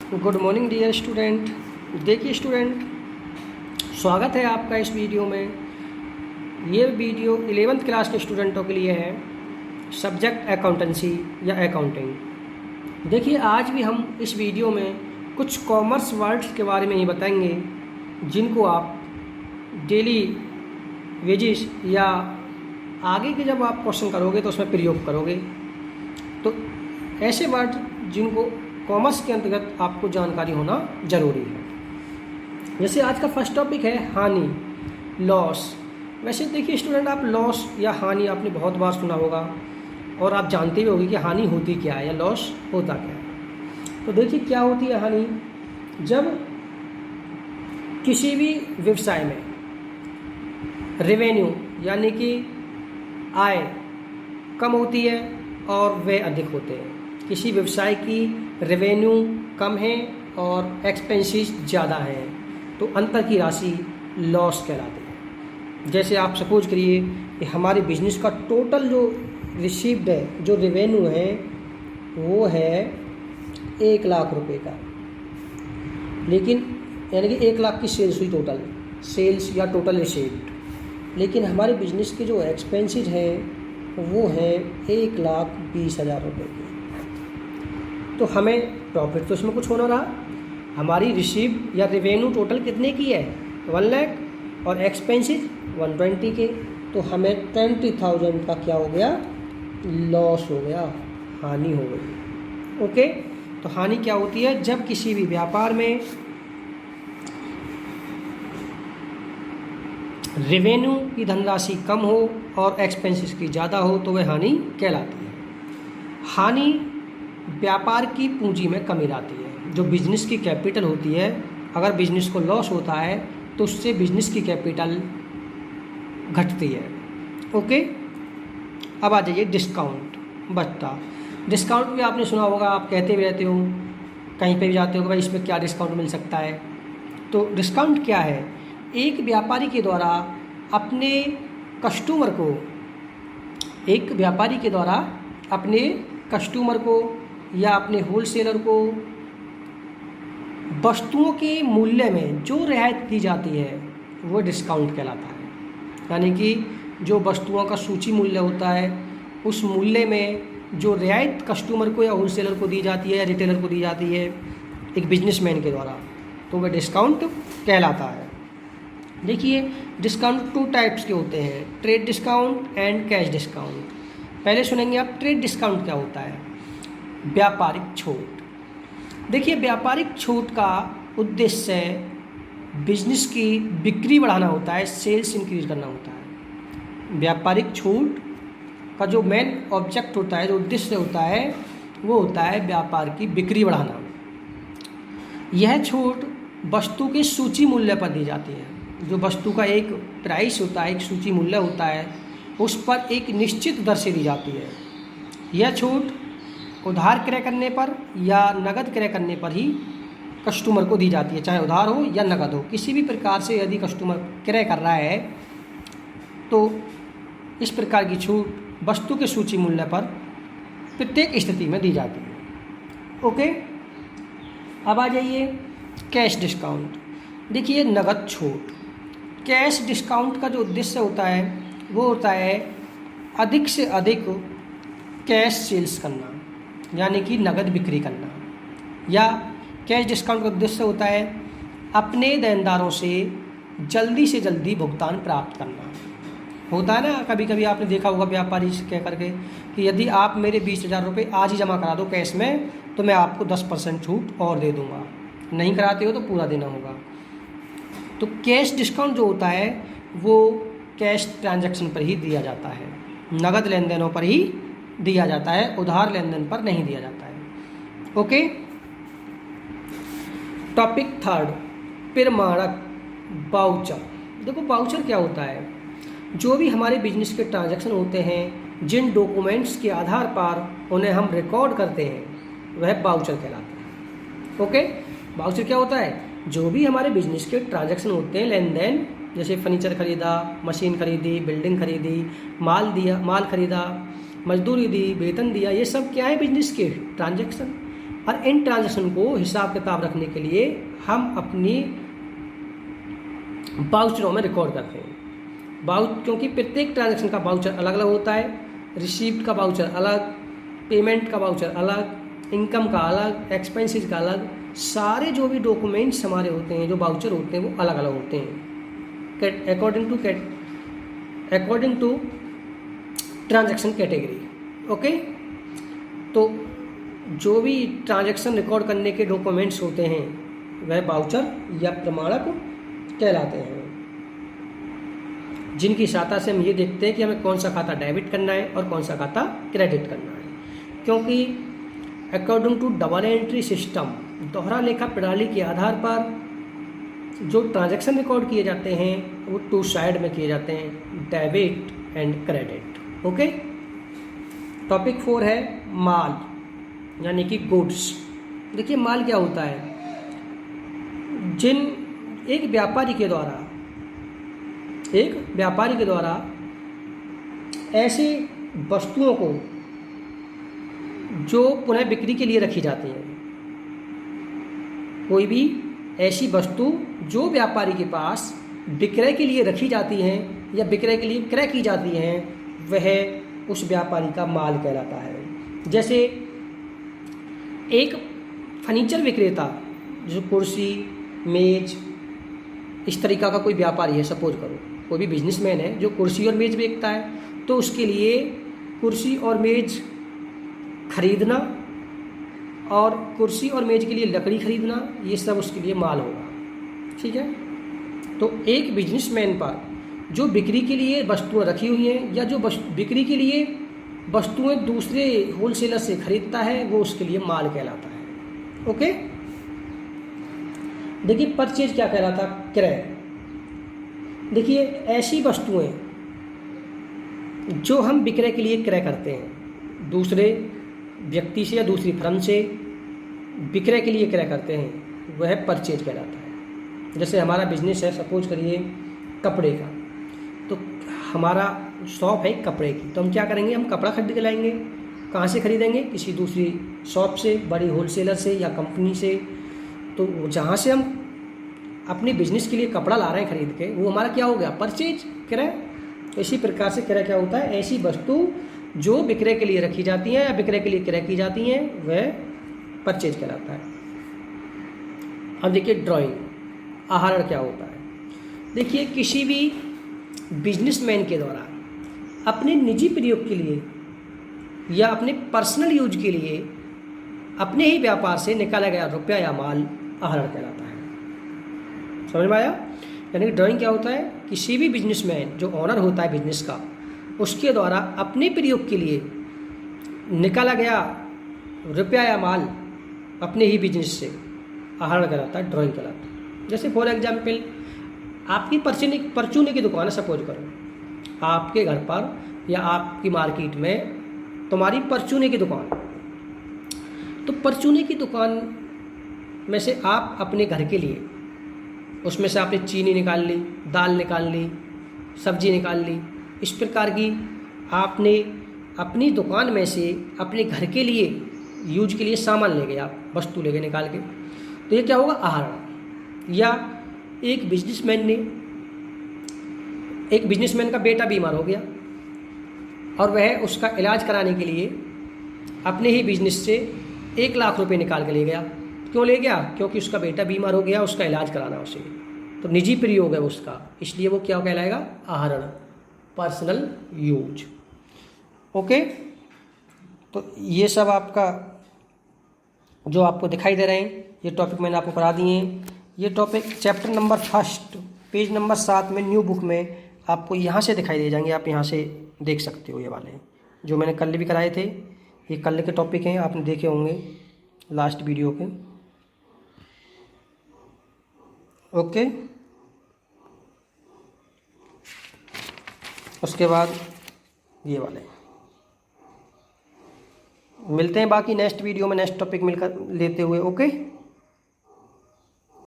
Good morning dear student. देखिए student, स्वागत है आपका इस वीडियो में। ये वीडियो 11th क्लास के स्टूडेंटों के लिए है, सब्जेक्ट अकाउंटेंसी या अकाउंटिंग। देखिए आज भी हम इस वीडियो में कुछ कॉमर्स वर्ड्स के बारे में ही बताएंगे जिनको आप डेली वेजिस या आगे के जब आप क्वेश्चन करोगे तो उसमें प्रयोग करोगे। तो ऐसे वर्ड जिनको कॉमर्स के अंतर्गत आपको जानकारी होना जरूरी है। जैसे आज का फर्स्ट टॉपिक है हानि, लॉस। वैसे देखिए स्टूडेंट, आप लॉस या हानि आपने बहुत बार सुना होगा और आप जानते भी होंगे कि हानि होती क्या है या लॉस होता क्या है। तो देखिए क्या होती है हानि। जब किसी भी व्यवसाय में रेवेन्यू यानी कि आय कम होती है और व्यय अधिक होते हैं। किसी व्यवसाय की रेवेन्यू कम है और एक्सपेंसेस ज़्यादा हैं तो अंतर की राशि लॉस कहलाती है। जैसे आप सपोज करिए कि हमारे बिजनेस का टोटल जो रिसीव्ड है, जो रेवेन्यू है वो है 1 लाख रुपए का, लेकिन यानी कि 1 लाख की सेल्स हुई, टोटल सेल्स या टोटल रिसीव्ड, लेकिन हमारे बिजनेस के जो एक्सपेंसेस हैं वो है 1,20,000 रुपये की। तो हमें प्रॉफिट तो इसमें कुछ होना रहा। हमारी रिसीव या रेवेन्यू टोटल कितने की है 1 लाख और एक्सपेंसेस 120 के, तो हमें 20,000 का क्या हो गया, लॉस हो गया, हानि हो गई। ओके, तो हानि क्या होती है, जब किसी भी व्यापार में रेवेन्यू की धनराशि कम हो और एक्सपेंसेस की ज़्यादा हो तो वह हानि कहलाती है। हानि व्यापार की पूंजी में कमी लाती है। जो बिजनेस की कैपिटल होती है, अगर बिजनेस को लॉस होता है तो उससे बिजनेस की कैपिटल घटती है। ओके, अब आ जाइए डिस्काउंट, बचता। डिस्काउंट भी आपने सुना होगा, आप कहते भी रहते हो, कहीं पे भी जाते हो कि भाई इसमें क्या डिस्काउंट मिल सकता है। तो डिस्काउंट क्या है, एक व्यापारी के द्वारा अपने कस्टमर को, एक व्यापारी के द्वारा अपने कस्टमर को या अपने होलसेलर को वस्तुओं के मूल्य में जो रियायत दी जाती है वो डिस्काउंट कहलाता है। यानी कि जो वस्तुओं का सूची मूल्य होता है उस मूल्य में जो रियायत कस्टमर को या होलसेलर को दी जाती है या रिटेलर को दी जाती है एक बिजनेसमैन के द्वारा, तो वह डिस्काउंट कहलाता है। देखिए डिस्काउंट 2 टाइप्स के होते हैं, trade discount and cash discount. पहले सुनेंगे आप ट्रेड डिस्काउंट क्या होता है। व्यापारिक छूट। देखिए व्यापारिक छूट का उद्देश्य बिजनेस की बिक्री बढ़ाना होता है, सेल्स इंक्रीज करना होता है। व्यापारिक छूट का जो मेन ऑब्जेक्ट होता है, जो उद्देश्य होता है, वो होता है व्यापार की बिक्री बढ़ाना। यह छूट वस्तु के सूची मूल्य पर दी जाती है। जो वस्तु का एक प्राइस होता है, एक सूची मूल्य होता है, उस पर एक निश्चित दर से दी जाती है। यह छूट उधार क्रय करने पर या नगद क्रय करने पर ही कस्टमर को दी जाती है, चाहे उधार हो या नगद हो। किसी भी प्रकार से यदि कस्टमर क्रय कर रहा है तो इस प्रकार की छूट वस्तु के सूची मूल्य पर प्रत्येक स्थिति में दी जाती है। ओके, अब आ जाइए कैश डिस्काउंट। देखिए नगद छूट। कैश डिस्काउंट का जो उद्देश्य होता है वो होता है अधिक से अधिक कैश सेल्स करना, यानी कि नगद बिक्री करना। या कैश डिस्काउंट का उद्देश्य होता है अपने देनदारों से जल्दी भुगतान प्राप्त करना। होता है ना, कभी कभी आपने देखा होगा व्यापारी से कह करके कि यदि आप मेरे 20,000 रुपये आज ही जमा करा दो कैश में तो मैं आपको 10% छूट और दे दूँगा, नहीं कराते हो तो पूरा देना होगा। तो कैश डिस्काउंट जो होता है वो कैश ट्रांजैक्शन पर ही दिया जाता है, नगद लेन देनों पर ही दिया जाता है, उधार लेन देन पर नहीं दिया जाता है। ओके, टॉपिक 3, प्रमाणक वाउचर। देखो वाउचर क्या होता है, जो भी हमारे बिजनेस के ट्रांजैक्शन होते हैं, जिन डॉक्यूमेंट्स के आधार पर उन्हें हम रिकॉर्ड करते हैं वह वाउचर कहलाता है। ओके, वाउचर क्या होता है, जो भी हमारे बिजनेस के ट्रांजैक्शन होते हैं, लेन देन, जैसे फर्नीचर खरीदा, मशीन खरीदी, बिल्डिंग खरीदी, माल खरीदा, मजदूरी दी, वेतन दिया, ये सब क्या है, बिजनेस के ट्रांजैक्शन। और इन ट्रांजैक्शन को हिसाब किताब रखने के लिए हम अपनी बाउचरों में रिकॉर्ड करते हैं। क्योंकि प्रत्येक ट्रांजैक्शन का बाउचर अलग अलग होता है, रिसीप्ट का बाउचर अलग, पेमेंट का बाउचर अलग, इनकम का अलग, एक्सपेंसेस का अलग, सारे जो भी डॉक्यूमेंट्स हमारे होते हैं, जो बाउचर होते हैं, वो अलग अलग होते हैं according to transaction category. Okay, तो जो भी ट्रांजैक्शन रिकॉर्ड करने के डॉक्यूमेंट्स होते हैं वह बाउचर या प्रमाणक कहलाते हैं, जिनकी सहायता से हम ये देखते हैं कि हमें कौन सा खाता डेबिट करना है और कौन सा खाता क्रेडिट करना है। क्योंकि according to double entry system, दोहरा लेखा प्रणाली के आधार पर जो ट्रांजैक्शन रिकॉर्ड किए जाते हैं वो 2 साइड में किए जाते हैं, debit and credit. Okay, topic 4 है माल यानी कि गुड्स। देखिए माल क्या होता है, एक व्यापारी के द्वारा ऐसी वस्तुओं को जो पुनः बिक्री के लिए रखी जाती हैं, कोई भी ऐसी वस्तु जो व्यापारी के पास विक्रय के लिए रखी जाती हैं या विक्रय के लिए क्रय की जाती हैं, वह उस व्यापारी का माल कहलाता है। जैसे एक फर्नीचर विक्रेता जो कुर्सी मेज इस तरीका का कोई व्यापारी है, सपोज करो कोई भी बिजनेसमैन है जो कुर्सी और मेज बेचता है, तो उसके लिए कुर्सी और मेज खरीदना और कुर्सी और मेज के लिए लकड़ी खरीदना, ये सब उसके लिए माल होगा। ठीक है, तो एक बिजनेसमैन पर जो बिक्री के लिए वस्तुएं रखी हुई हैं या जो बिक्री के लिए वस्तुएं दूसरे होलसेलर से खरीदता है, वो उसके लिए माल कहलाता है। ओके, देखिए परचेज क्या कहलाता, क्रय। देखिए ऐसी वस्तुएं जो हम विक्रय के लिए क्रय करते हैं, दूसरे व्यक्ति से या दूसरी फर्म से विक्रय के लिए क्रय करते हैं, वह परचेज कहलाता है। जैसे हमारा बिजनेस है, सपोज करिए कपड़े का, तो हमारा शॉप है कपड़े की, तो हम क्या करेंगे, हम कपड़ा खरीद के लाएंगे। कहाँ से खरीदेंगे, किसी दूसरी शॉप से, बड़ी होलसेलर से या कंपनी से। तो जहाँ से हम अपने बिजनेस के लिए कपड़ा ला रहे हैं खरीद के, वो हमारा क्या हो गया, परचेज, क्रय। इसी प्रकार से क्रय क्या होता है, ऐसी वस्तु जो विक्रय के लिए रखी जाती हैं या विक्रय के लिए क्रय की जाती हैं, वह परचेज कहलाता है। अब देखिए ड्राइंग, आहरण क्या होता है। देखिए किसी भी बिजनेसमैन के द्वारा अपने निजी प्रयोग के लिए या अपने पर्सनल यूज के लिए अपने ही व्यापार से निकाला गया रुपया या माल आहरण कहलाता है। समझ में आया? यानी कि ड्राइंग क्या होता है, किसी भी बिजनेसमैन जो ओनर होता है बिजनेस का, उसके द्वारा अपने प्रयोग के लिए निकाला गया रुपया या माल अपने ही बिजनेस से आहरण कहलाता है, ड्राइंग कहलाता है। जैसे फॉर एग्जाम्पल आपकी परचूने की दुकान है, सपोज करो आपके घर पर या आपकी मार्केट में तुम्हारी परचूने की दुकान, तो परचूने की दुकान में से आप अपने घर के लिए उसमें से आपने चीनी निकाल ली, दाल निकाल ली, सब्जी निकाल ली, इस प्रकार की आपने अपनी दुकान में से अपने घर के लिए यूज के लिए सामान ले गए, आप वस्तु ले गए निकाल के, तो ये क्या होगा, आहरण। या एक बिजनेसमैन का बेटा बीमार हो गया और वह उसका इलाज कराने के लिए अपने ही बिजनेस से 1 लाख रुपए निकाल के ले गया। क्यों ले गया? क्योंकि उसका बेटा बीमार हो गया, उसका इलाज कराना उसे, तो निजी प्रयोग है उसका, इसलिए वो क्या कहलाएगा, आहरण, पर्सनल यूज। ओके, तो ये सब आपका जो आपको दिखाई दे रहे हैं, ये टॉपिक मैंने आपको करा दिए हैं। ये topic chapter number 1 page number 7 में न्यू बुक में आपको यहाँ से दिखाई दे जाएंगे, आप यहाँ से देख सकते हो। ये वाले जो मैंने कल भी कराए थे, ये कल के टॉपिक हैं, आपने देखे होंगे लास्ट वीडियो के। ओके, उसके बाद ये वाले मिलते हैं बाकी नेक्स्ट वीडियो में, नेक्स्ट टॉपिक मिलकर लेते हुए। ओके।